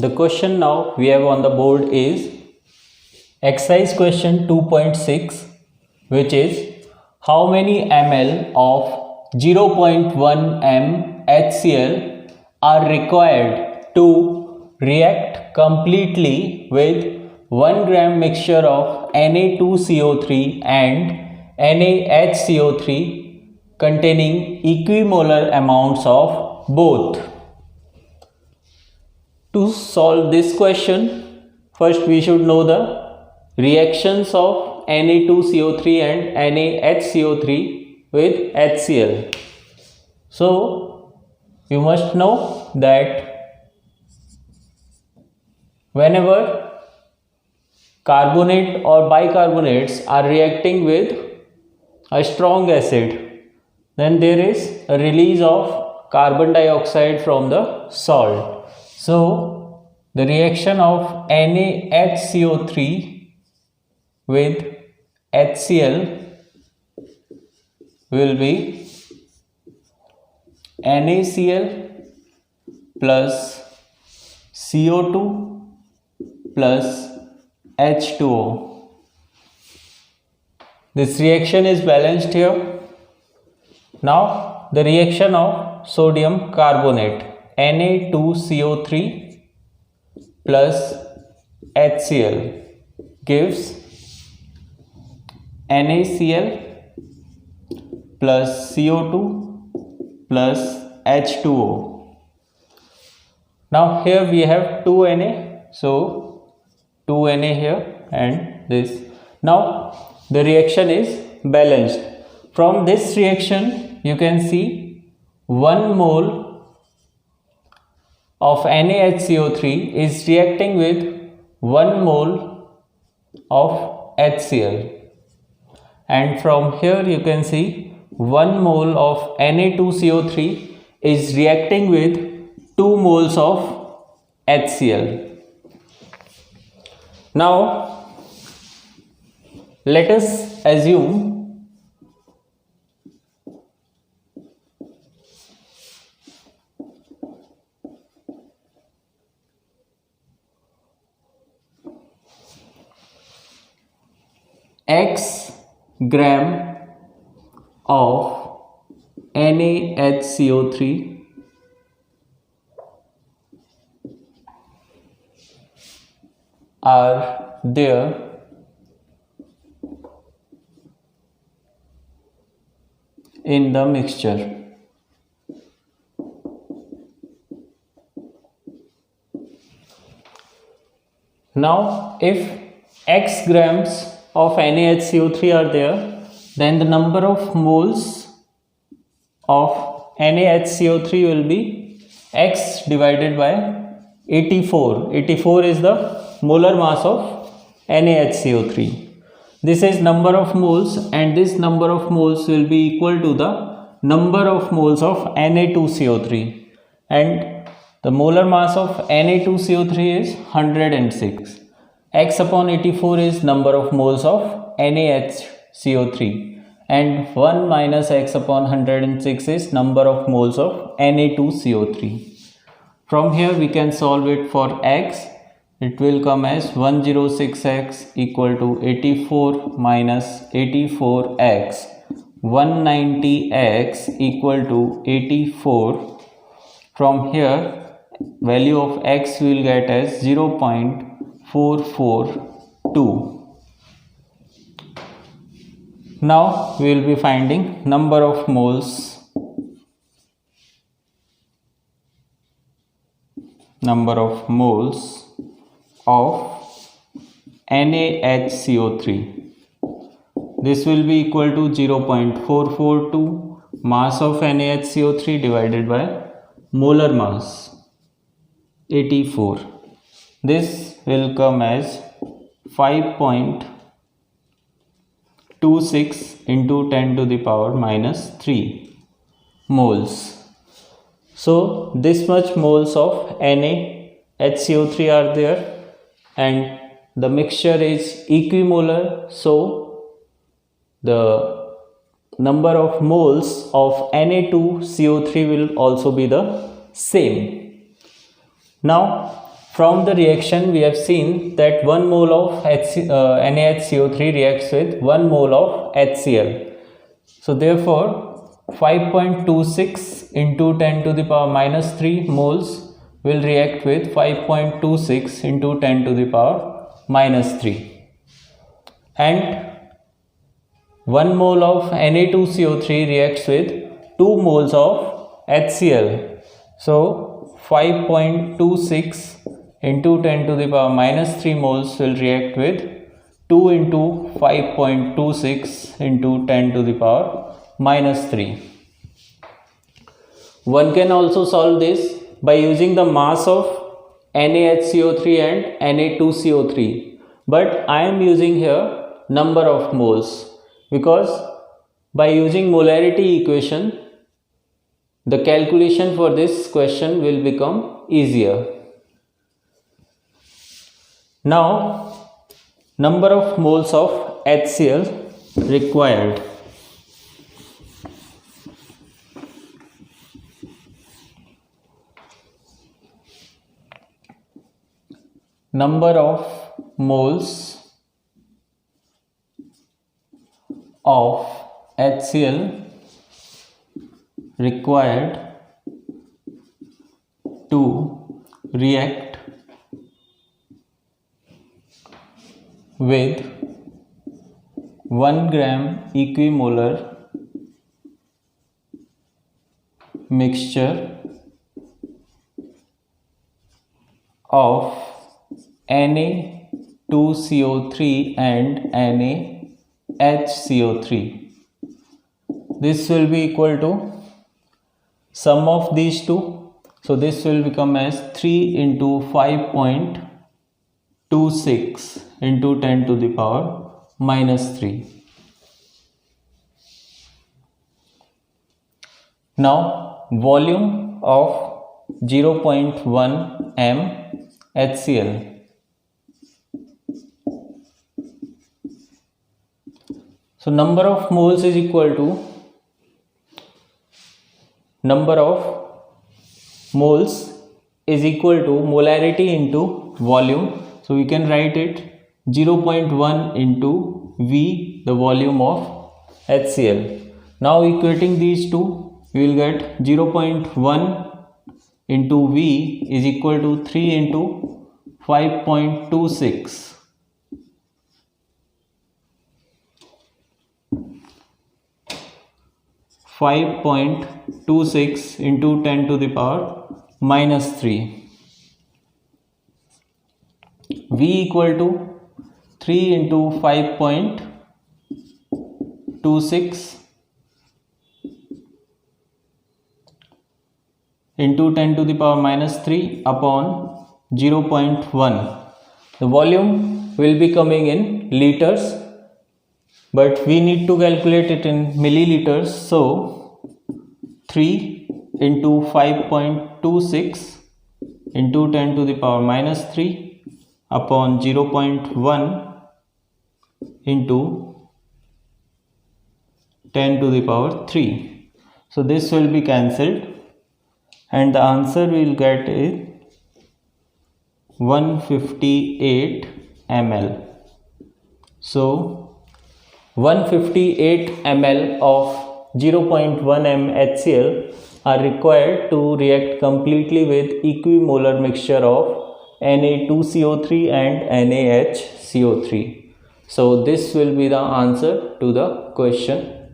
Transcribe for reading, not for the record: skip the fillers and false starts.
The question now we have on the board is exercise question 2.6, which is how many ml of 0.1 m HCl are required to react completely with 1 gram mixture of Na2CO3 and NaHCO3 containing equimolar amounts of both. To solve this question, first we should know the reactions of Na2CO3 and NaHCO3 with HCl. So, you must know that whenever carbonate or bicarbonates are reacting with a strong acid, then there is a release of carbon dioxide from the salt. So, the reaction of NaHCO3 with HCl will be NaCl plus CO2 plus H2O. This reaction is balanced here. Now, the reaction of sodium carbonate Na2CO3 plus HCl gives NaCl plus CO2 plus H2O. Now here we have 2 Na, so 2 Na here and this. Now the reaction is balanced. From this reaction you can see 1 mole of NaHCO3 is reacting with 1 mole of HCl, and from here you can see 1 mole of Na2CO3 is reacting with 2 moles of HCl. Now let us assume X gram of NaHCO3 are there in the mixture. Now if X grams of NaHCO3 are there, then the number of moles of NaHCO3 will be X divided by 84. 84 is the molar mass of NaHCO3. This is number of moles, and this number of moles will be equal to the number of moles of Na2CO3, and the molar mass of Na2CO3 is 106. X upon 84 is number of moles of NaHCO3, and 1 minus X upon 106 is number of moles of Na2CO3. From here we can solve it for X. It will come as 106X equal to 84 minus 84X. 190X equal to 84. From here value of X we will get as 0.442. Now we will be finding number of moles of NaHCO3. This will be equal to 0.442 mass of NaHCO3 divided by molar mass 84. This will come as 5.26 into 10 to the power minus 3 moles. So this much moles of NaHCO3 are there, and the mixture is equimolar, so the number of moles of Na2CO3 will also be the same. Now from the reaction we have seen that 1 mole of NaHCO3 reacts with 1 mole of HCl. So therefore 5.26 into 10 to the power minus 3 moles will react with 5.26 into 10 to the power minus 3. And 1 mole of Na2CO3 reacts with 2 moles of HCl. So 5.26 into 10 to the power minus 3 moles will react with 2 into 5.26 into 10 to the power minus 3. One can also solve this by using the mass of NaHCO3 and Na2CO3. But I am using here number of moles, because by using molarity equation, the calculation for this question will become easier. Now, number of moles of HCl required. Number of moles of HCl required to react with 1 gram equimolar mixture of Na2CO3 and NaHCO3. This will be equal to sum of these two. So this will become as 3 into 5.26 into 10 to the power minus 3. Now volume of 0.1 m HCl. So number of moles is equal to molarity into volume. So we can write it 0.1 into V, the volume of HCl. Now equating these two, we will get 0.1 into V is equal to 3 into 5.26. into 10 to the power minus 3. V equal to 3 into 5.26 into 10 to the power minus 3 upon 0.1. The volume will be coming in liters, but we need to calculate it in milliliters. So 3 into 5.26 into 10 to the power minus 3 upon 0.1 into 10 to the power 3. So this will be cancelled and the answer we will get is 158 ml. So 158 ml of 0.1 m HCl are required to react completely with equimolar mixture of Na2CO3 and NaHCO3. So this will be the answer to the question.